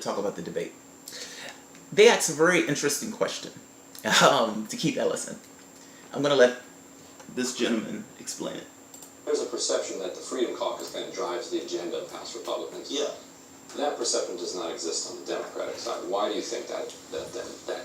talk about the debate. They asked a very interesting question to keep Ellison. I'm going to let this gentleman explain it. There's a perception that the Freedom Caucus kind of drives the agenda of House Republicans. Yeah. That perception does not exist on the Democratic side. Why do you think that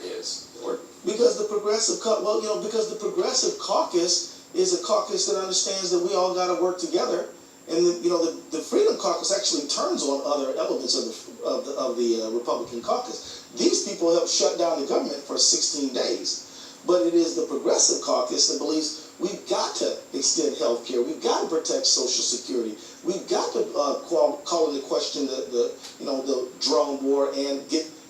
is? Or Because the progressive because the progressive caucus is a caucus that understands that we all got to work together, and the Freedom Caucus actually turns on other elements of the Republican caucus. These people helped shut down the government for 16 days, but it is the progressive caucus that believes we've got to extend health care, we've got to protect Social Security, we've got to call into question the drone war and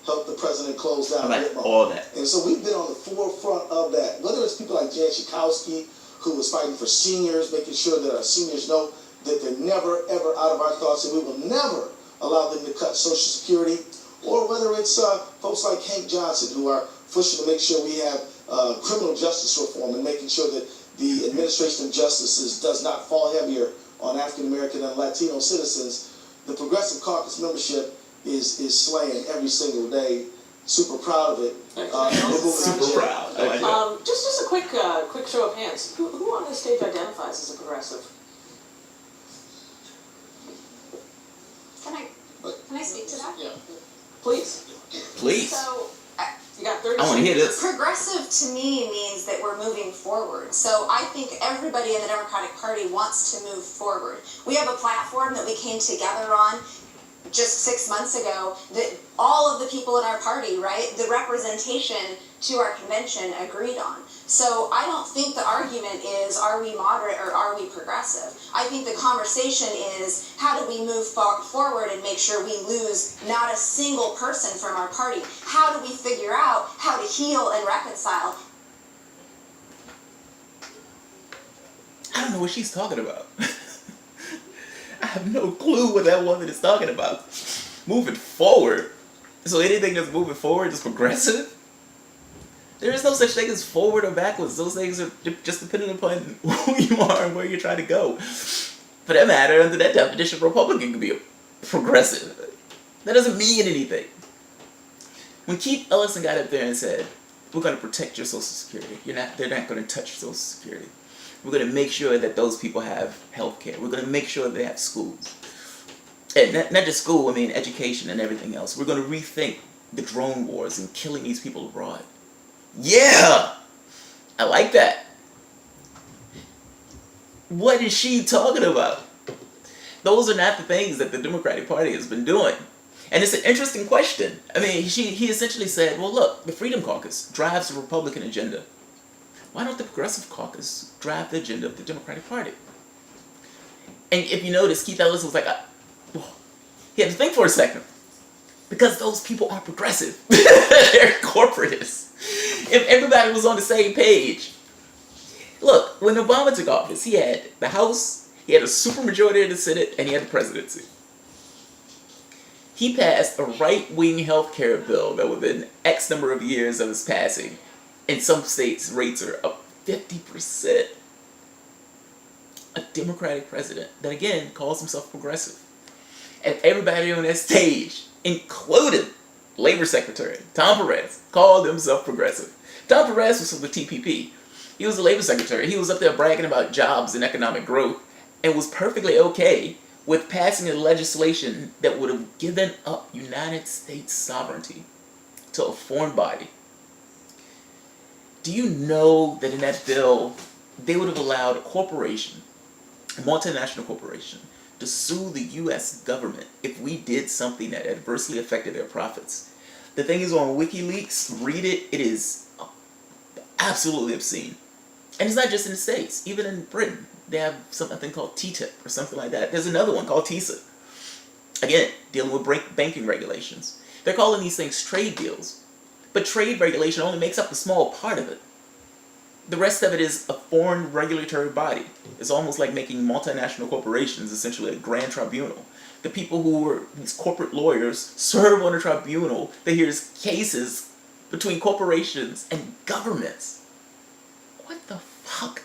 help the president close down all that. And so we've been on the forefront of that. Whether it's people like Jan Schakowsky, who was fighting for seniors, making sure that our seniors know that they're never, ever out of our thoughts, and we will never allow them to cut Social Security, or whether it's folks like Hank Johnson, who are pushing to make sure we have criminal justice reform and making sure that the administration of justice does not fall heavier on African American and Latino citizens. The Progressive Caucus membership is slaying every single day. Super proud of it. Super proud. I like that. Just a quick show of hands. Who on this stage identifies as a progressive? Can I speak to that? Yeah. Please. Please. So, You got 30 I want to hear seconds. this. progressive to me means that we're moving forward. So I think everybody in the Democratic Party wants to move forward. We have a platform that we came together on just 6 months ago that all of the people in our party, right, the representation to our convention agreed on. So I don't think the argument is, are we moderate or are we progressive? I think the conversation is, how do we move forward and make sure we lose not a single person from our party? How do we figure out how to heal and reconcile? I don't know what she's talking about. I have no clue what that woman is talking about. Moving forward. So anything that's moving forward is progressive? There is no such thing as forward or backwards. Those things are just dependent upon who you are and where you're trying to go. For that matter, under that definition, Republican can be a progressive. That doesn't mean anything. When Keith Ellison got up there and said, we're going to protect your Social Security. They're not going to touch Social Security. We're going to make sure that those people have health care. We're going to make sure they have schools. And not just school, I mean education and everything else. We're going to rethink the drone wars and killing these people abroad. Yeah! I like that. What is she talking about? Those are not the things that the Democratic Party has been doing. And it's an interesting question. I mean, he essentially said, well, look, the Freedom Caucus drives the Republican agenda. Why don't the Progressive Caucus drive the agenda of the Democratic Party? And if you notice, Keith Ellison was like, he had to think for a second. Because those people aren't progressive. They're corporatists. If everybody was on the same page. Look, when Obama took office, he had the House, he had a supermajority in the Senate, and he had the presidency. He passed a right-wing health care bill that within X number of years of its passing, in some states, rates are up 50%. A Democratic president that, again, calls himself progressive. And everybody on that stage, including Labor Secretary Tom Perez, called himself progressive. Tom Perez was from the TPP. He was the Labor Secretary. He was up there bragging about jobs and economic growth and was perfectly okay with passing a legislation that would have given up United States sovereignty to a foreign body. Do you know that in that bill, they would have allowed a corporation, a multinational corporation, to sue the U.S. government if we did something that adversely affected their profits? The thing is on WikiLeaks, read it, it is absolutely obscene. And it's not just in the States, even in Britain. They have something called TTIP or something like that. There's another one called TISA. Again, dealing with banking regulations. They're calling these things trade deals. But trade regulation only makes up a small part of it. The rest of it is a foreign regulatory body. It's almost like making multinational corporations essentially a grand tribunal. The people who are these corporate lawyers serve on a tribunal that hears cases between corporations and governments. What the fuck?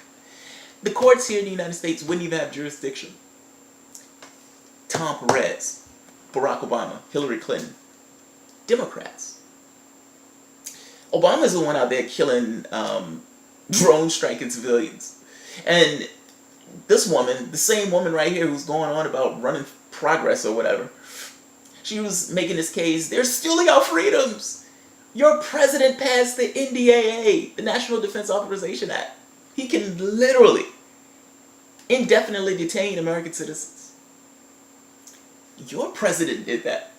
The courts here in the United States wouldn't even have jurisdiction. Tom Perez, Barack Obama, Hillary Clinton, Democrats. Obama's the one out there killing drone striking civilians. And this woman, the same woman right here who's going on about running progress or whatever, she was making this case, they're stealing our freedoms. Your president passed the NDAA, the National Defense Authorization Act. He can literally indefinitely detain American citizens. Your president did that.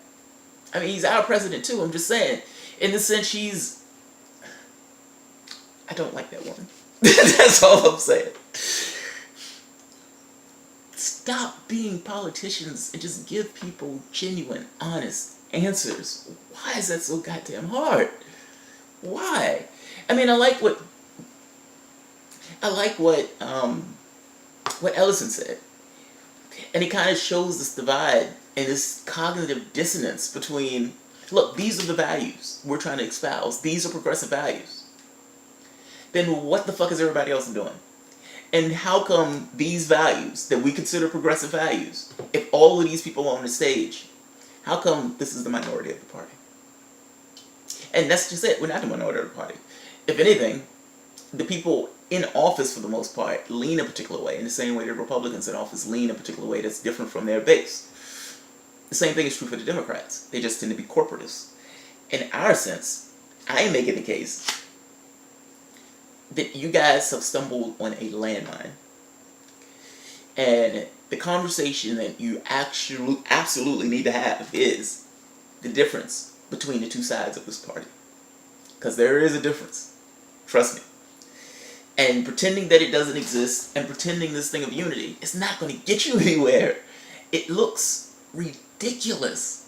I mean, he's our president too, I'm just saying. In the sense I don't like that woman. That's all I'm saying. Stop being politicians and just give people genuine, honest answers. Why is that so goddamn hard? Why? I mean, I like what Ellison said. And it kind of shows this divide and this cognitive dissonance between, look, these are the values we're trying to espouse. These are progressive values. Then what the fuck is everybody else doing? And how come these values that we consider progressive values, if all of these people are on the stage, how come this is the minority of the party? And that's just it. We're not the minority of the party. If anything, the people in office for the most part lean a particular way, in the same way the Republicans in office lean a particular way that's different from their base. The same thing is true for the Democrats. They just tend to be corporatists. In our sense, I am making the case that you guys have stumbled on a landmine. And the conversation that you actually absolutely need to have is the difference between the two sides of this party. Because there is a difference. Trust me. And pretending that it doesn't exist and pretending this thing of unity is not going to get you anywhere. It looks ridiculous.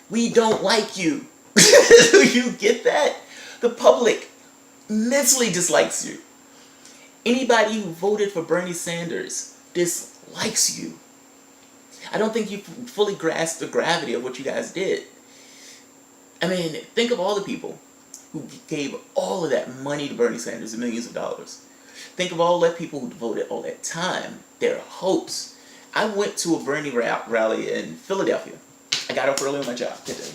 We don't like you. Do you get that? The public immensely dislikes you. Anybody who voted for Bernie Sanders dislikes you. I don't think you fully grasp the gravity of what you guys did. I mean, think of all the people who gave all of that money to Bernie Sanders, the millions of dollars. Think of all the people who devoted all that time, their hopes. I went to a Bernie rally in Philadelphia. I got up early on my job that day.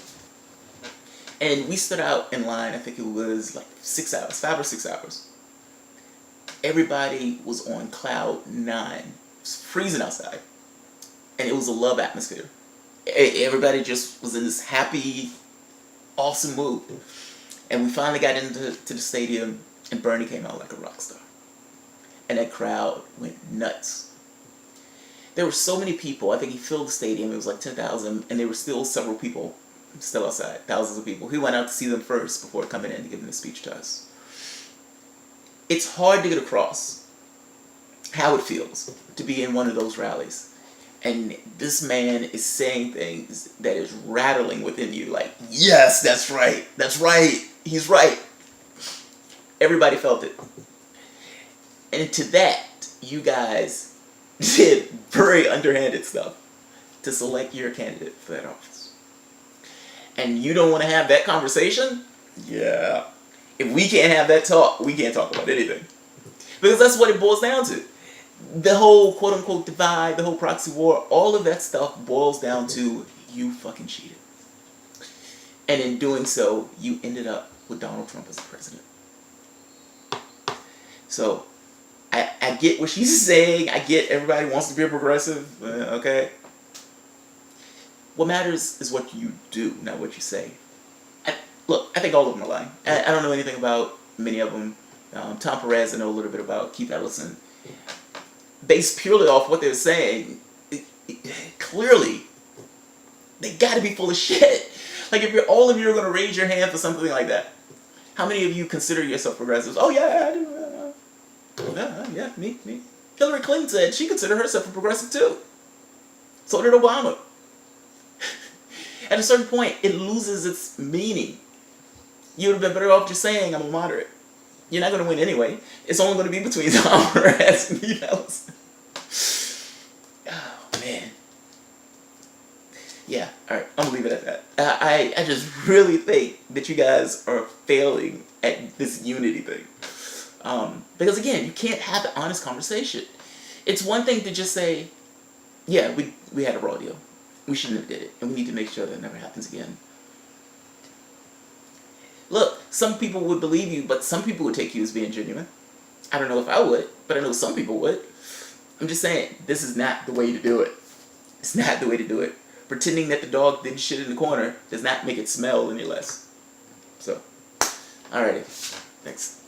And we stood out in line, I think it was like 6 hours, 5 or 6 hours. Everybody was on cloud 9. It was freezing outside. And it was a love atmosphere. Everybody just was in this happy, awesome mood. And we finally got into the stadium, and Bernie came out like a rock star. And that crowd went nuts. There were so many people. I think he filled the stadium. It was like 10,000, and there were still several people still outside, thousands of people. He went out to see them first before coming in to give them a speech to us. It's hard to get across how it feels to be in one of those rallies. And this man is saying things that is rattling within you like, yes, that's right, he's right. Everybody felt it. And to that, you guys did very underhanded stuff to select your candidate for that office. And you don't want to have that conversation? Yeah. If we can't have that talk, we can't talk about anything. Because that's what it boils down to. The whole quote-unquote divide, the whole proxy war, all of that stuff boils down to you fucking cheated. And in doing so, you ended up with Donald Trump as the president. So, I get what she's saying. I get everybody wants to be a progressive. Okay. What matters is what you do, not what you say. Look, I think all of them are lying. I don't know anything about many of them. Tom Perez, I know a little bit about. Keith Ellison. Based purely off what they're saying, clearly, they got to be full of shit. Like, if all of you are going to raise your hand for something like that, how many of you consider yourself progressives? Oh, yeah, I do. Yeah, me. Hillary Clinton said she considered herself a progressive, too. So did Obama. At a certain point, it loses its meaning. You would have been better off just saying, I'm a moderate. You're not going to win anyway. It's only going to be between Tom Perez and Keith Ellison. Oh, man. Yeah, alright, I'm going to leave it at that. I just really think that you guys are failing at this unity thing. Because again, you can't have the honest conversation. It's one thing to just say, yeah, we had a raw deal. We shouldn't have did it, and we need to make sure that never happens again. Look, some people would believe you, but some people would take you as being genuine. I don't know if I would, but I know some people would. I'm just saying, this is not the way to do it. It's not the way to do it. Pretending that the dog didn't shit in the corner does not make it smell any less. So, alrighty. Thanks.